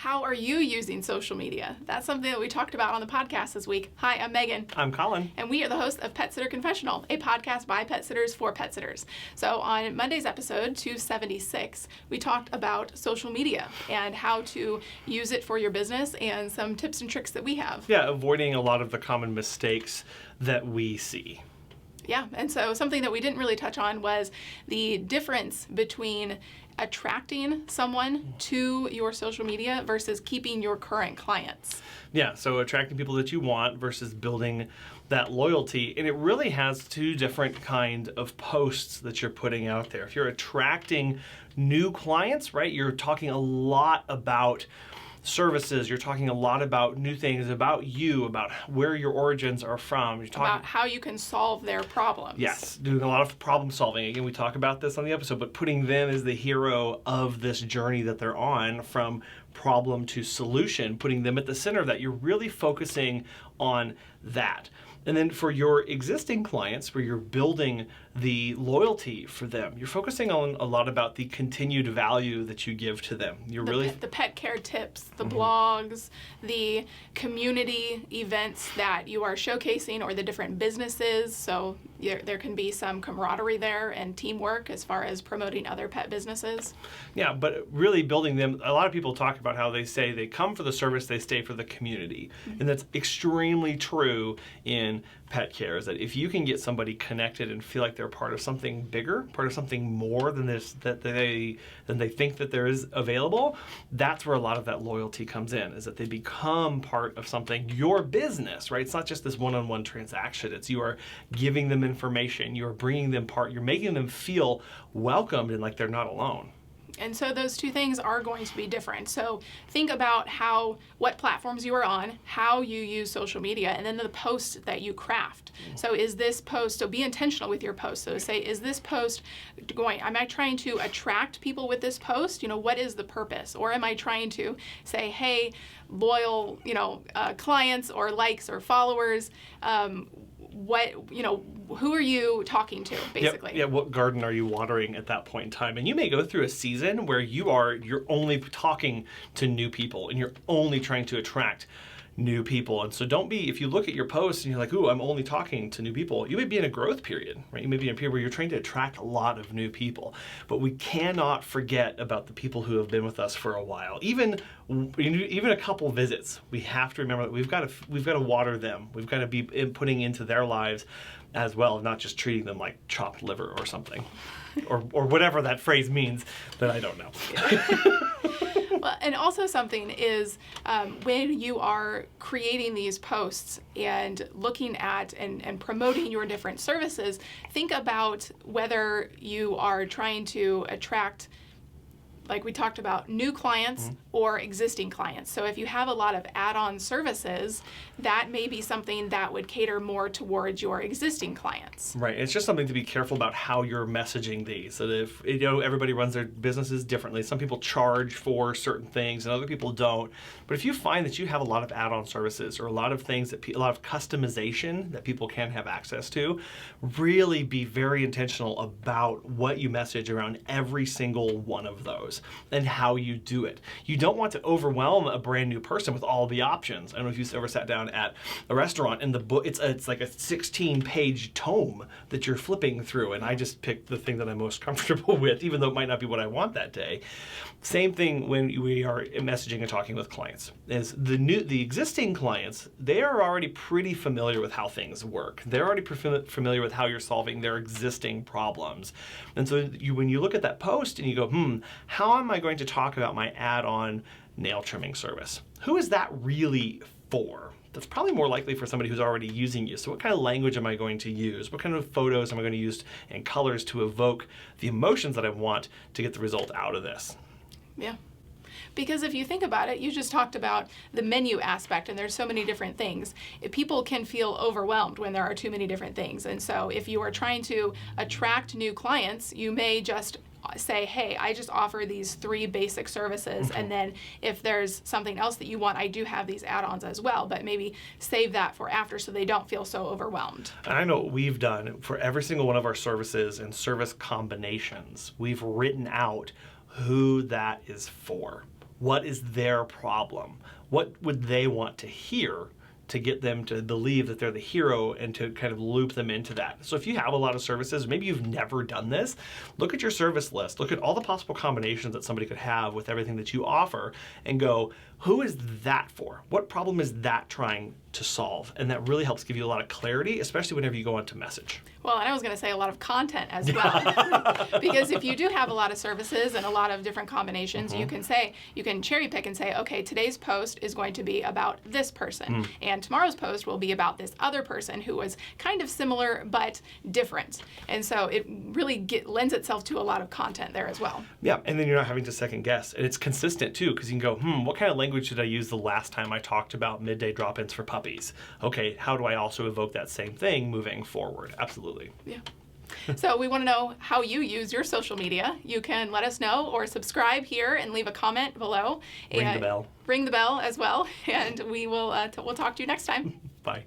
How are you using social media? That's something that we talked about on the podcast this week. Hi, I'm Megan. I'm Colin. And we are the hosts of Pet Sitter Confessional, a podcast by pet sitters for pet sitters. So on Monday's episode, 276, we talked about social media and how to use it for your business and some tips and tricks that we have. Yeah, avoiding a lot of the common mistakes that we see. Yeah, and so something that we didn't really touch on was the difference between attracting someone to your social media versus keeping your current clients. Yeah, so attracting people that you want versus building that loyalty. And it really has two different kind of posts that you're putting out there. If you're attracting new clients, right, you're talking a lot about services, you're talking a lot about new things, about you, about where your origins are from. You're talking about how you can solve their problems. Yes, doing a lot of problem solving. Again, we talk about this on the episode, but putting them as the hero of this journey that they're on from problem to solution, putting them at the center of that. You're really focusing on that. And then for your existing clients, where you're building the loyalty for them, you're focusing on a lot about the continued value that you give to them. You're the pet care tips, the blogs, the community events that you are showcasing, or the different businesses. So there can be some camaraderie there and teamwork as far as promoting other pet businesses. Yeah, but really building them. A lot of people talk about how they say they come for the service, they stay for the community. And that's extremely true in pet care, is that if you can get somebody connected and feel like they're part of something bigger, part of something more than this, than they think that there is available, that's where a lot of that loyalty comes in, is that they become part of something, your business, right? It's not just this one-on-one transaction. It's you are giving them information, you are bringing them part, you're making them feel welcomed and like they're not alone. And so those two things are going to be different. So think about what platforms you are on, how you use social media, and then the post that you craft. So is this post, so be intentional with your post. So say, is this post am I trying to attract people with this post? What is the purpose? Or am I trying to say, hey, loyal, clients or likes or followers, who are you talking to, basically? Yeah, what garden are you watering at that point in time? And you may go through a season where you're only talking to new people and you're only trying to attract new people. And so if you look at your posts and you're like, ooh, I'm only talking to new people, you may be in a growth period, right? You may be in a period where you're trying to attract a lot of new people. But we cannot forget about the people who have been with us for a while. Even a couple visits, we have to remember that we've got to water them. We've got to be putting into their lives as well, not just treating them like chopped liver or something, or whatever that phrase means that I don't know. Well, and also something is when you are creating these posts and looking at and promoting your different services, think about whether you are trying to attract, like we talked about, new clients or existing clients. So if you have a lot of add-on services, that may be something that would cater more towards your existing clients. Right. It's just something to be careful about how you're messaging these. So if everybody runs their businesses differently. Some people charge for certain things and other people don't. But if you find that you have a lot of add-on services or a lot of things a lot of customization that people can have access to, really be very intentional about what you message around every single one of those and how you do it. You don't want to overwhelm a brand new person with all the options. I don't know if you've ever sat down at a restaurant and the book, it's like a 16-page tome that you're flipping through, and I just picked the thing that I'm most comfortable with, even though it might not be what I want that day. Same thing when we are messaging and talking with clients. Is the existing clients, they are already pretty familiar with how things work. They're already familiar with how you're solving their existing problems. And so when you look at that post and you go, how am I going to talk about my add-on nail trimming service? Who is that really for? That's probably more likely for somebody who's already using you. So what kind of language am I going to use? What kind of photos am I going to use and colors to evoke the emotions that I want to get the result out of this? Yeah. Because if you think about it, you just talked about the menu aspect, and there's so many different things. People can feel overwhelmed when there are too many different things. And so if you are trying to attract new clients, you may just say, hey, I just offer these 3 basic services, and then if there's something else that you want, I do have these add-ons as well, but maybe save that for after so they don't feel so overwhelmed. And I know what we've done for every single one of our services and service combinations. We've written out who that is for. what is their problem? What would they want to hear to get them to believe that they're the hero and to kind of loop them into that? So if you have a lot of services, maybe you've never done this, look at your service list, look at all the possible combinations that somebody could have with everything that you offer and go, who is that for? What problem is that trying to solve? And that really helps give you a lot of clarity, especially whenever you go into message. Well, and I was going to say a lot of content as well. Because if you do have a lot of services and a lot of different combinations, you can cherry pick and say, okay, today's post is going to be about this person. And tomorrow's post will be about this other person who was kind of similar but different. And so it really lends itself to a lot of content there as well. Yeah, and then you're not having to second guess. And it's consistent too, because you can go, what kind of language did I use the last time I talked about midday drop-ins for puppies? Okay, how do I also evoke that same thing moving forward? Absolutely. Yeah. So we want to know how you use your social media. You can let us know or subscribe here and leave a comment below. Ring the bell. Ring the bell as well, and we will we'll talk to you next time. Bye.